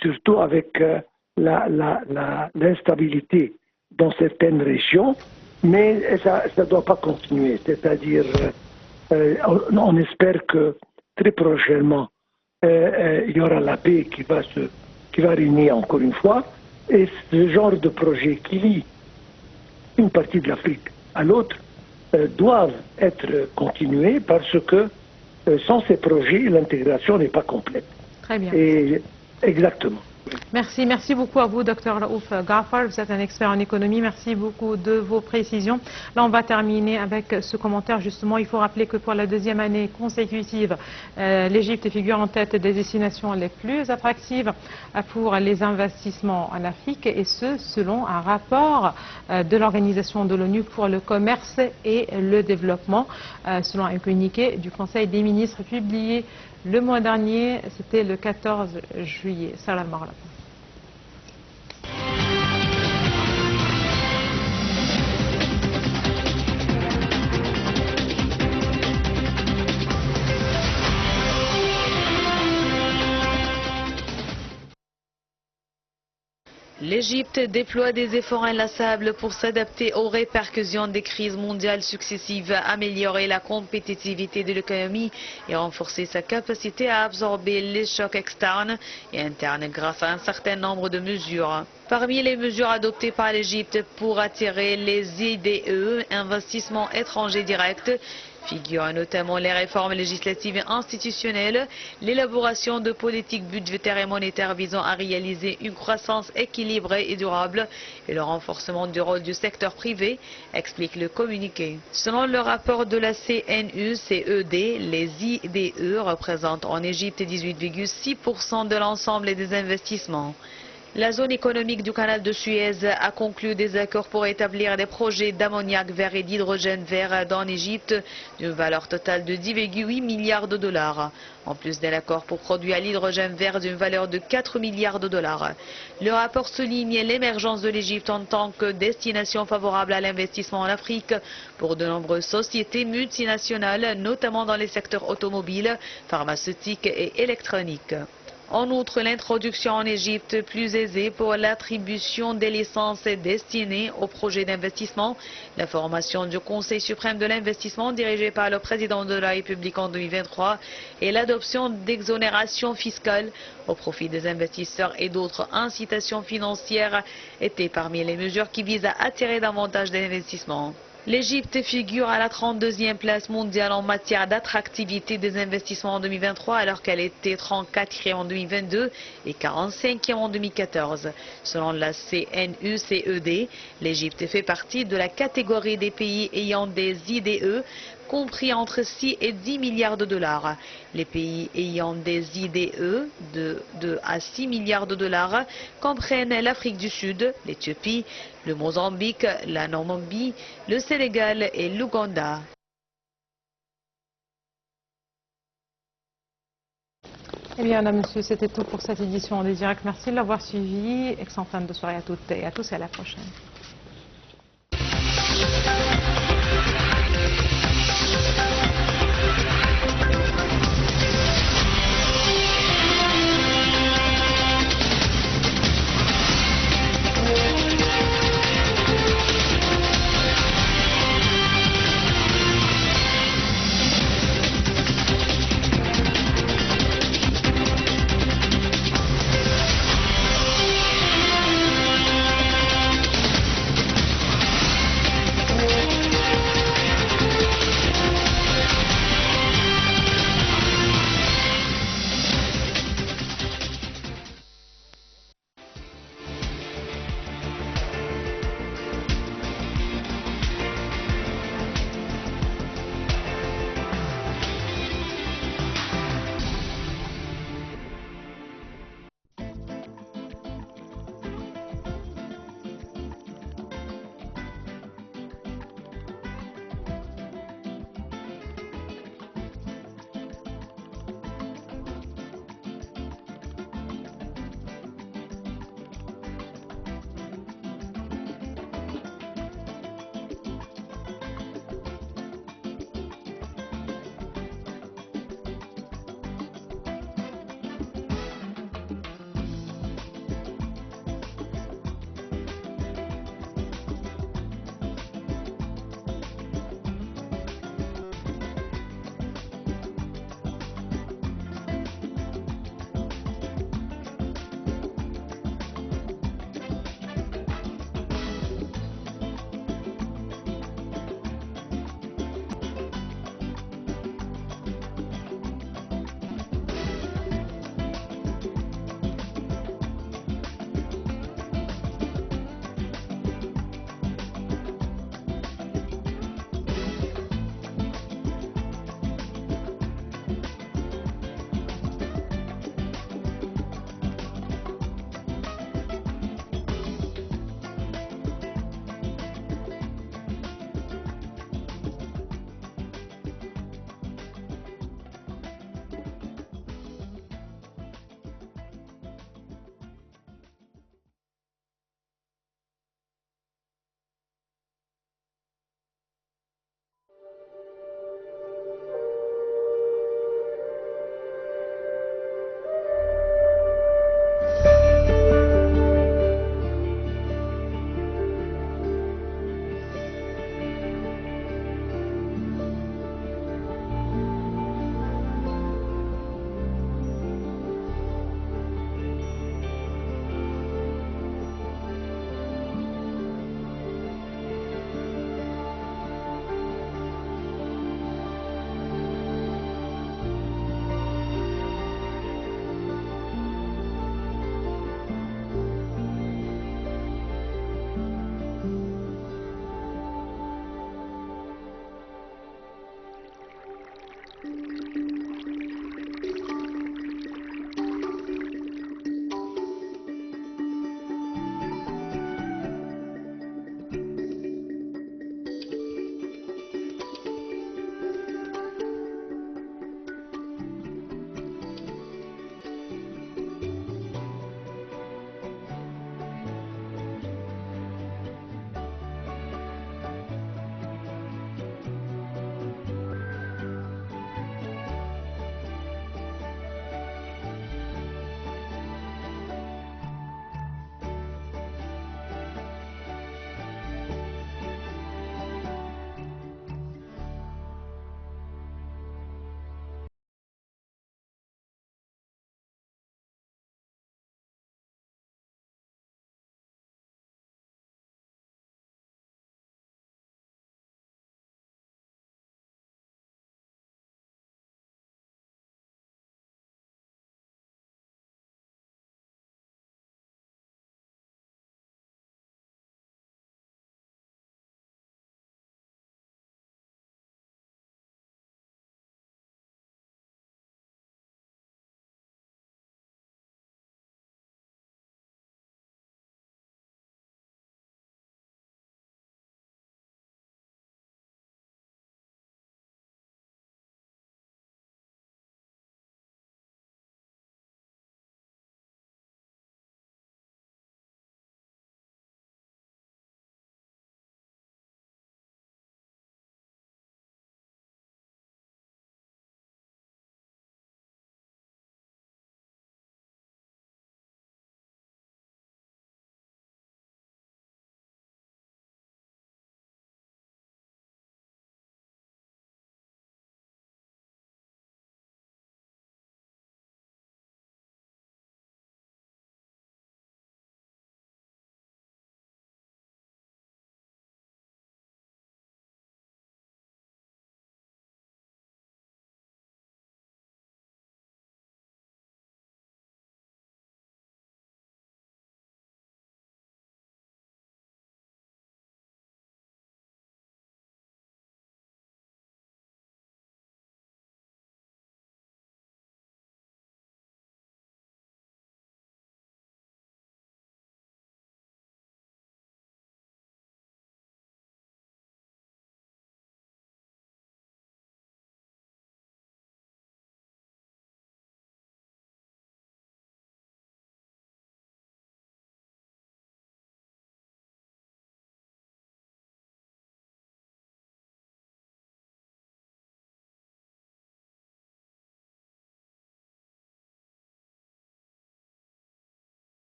surtout avec l'instabilité dans certaines régions, mais ça ne doit pas continuer. C'est-à-dire, on espère que très prochainement, il y aura la paix qui va régner encore une fois, et ce genre de projet qui lie une partie de l'Afrique à l'autre doivent être continués parce que sans ces projets, l'intégration n'est pas complète. Très bien. Et, exactement. Merci beaucoup à vous, Dr Raouf Ghaffar. Vous êtes un expert en économie. Merci beaucoup de vos précisions. Là, on va terminer avec ce commentaire. Justement, il faut rappeler que pour la deuxième année consécutive, l'Égypte figure en tête des destinations les plus attractives pour les investissements en Afrique, et ce, selon un rapport de l'Organisation de l'ONU pour le commerce et le développement, selon un communiqué du Conseil des ministres publié le mois dernier. C'était le 14 juillet. Salam alaikum. L'Égypte déploie des efforts inlassables pour s'adapter aux répercussions des crises mondiales successives, améliorer la compétitivité de l'économie et renforcer sa capacité à absorber les chocs externes et internes grâce à un certain nombre de mesures. Parmi les mesures adoptées par l'Égypte pour attirer les IDE, investissements étrangers directs, figurent notamment les réformes législatives et institutionnelles, l'élaboration de politiques budgétaires et monétaires visant à réaliser une croissance équilibrée et durable et le renforcement du rôle du secteur privé, explique le communiqué. Selon le rapport de la CNU-CED, les IDE représentent en Égypte 18,6% de l'ensemble des investissements. La zone économique du canal de Suez a conclu des accords pour établir des projets d'ammoniac vert et d'hydrogène vert dans l'Égypte d'une valeur totale de 10,8 milliards de dollars, en plus d'un accord pour produire l'hydrogène vert d'une valeur de 4 milliards de dollars. Le rapport souligne l'émergence de l'Égypte en tant que destination favorable à l'investissement en Afrique pour de nombreuses sociétés multinationales, notamment dans les secteurs automobiles, pharmaceutiques et électroniques. En outre, l'introduction en Égypte plus aisée pour l'attribution des licences destinées aux projets d'investissement, la formation du Conseil suprême de l'investissement dirigé par le président de la République en 2023 et l'adoption d'exonérations fiscales au profit des investisseurs et d'autres incitations financières étaient parmi les mesures qui visent à attirer davantage d'investissements. L'Égypte figure à la 32e place mondiale en matière d'attractivité des investissements en 2023 alors qu'elle était 34e en 2022 et 45e en 2014. Selon la CNU-CED, l'Égypte fait partie de la catégorie des pays ayant des IDE compris entre 6 et 10 milliards de dollars. Les pays ayant des IDE de 2 à 6 milliards de dollars comprennent l'Afrique du Sud, l'Éthiopie, le Mozambique, la Namibie, le Sénégal et l'Ouganda. Eh bien, madame, monsieur, c'était tout pour cette édition des Directs. Merci de l'avoir suivi. Excellente fin de soirée à toutes et à tous et à la prochaine.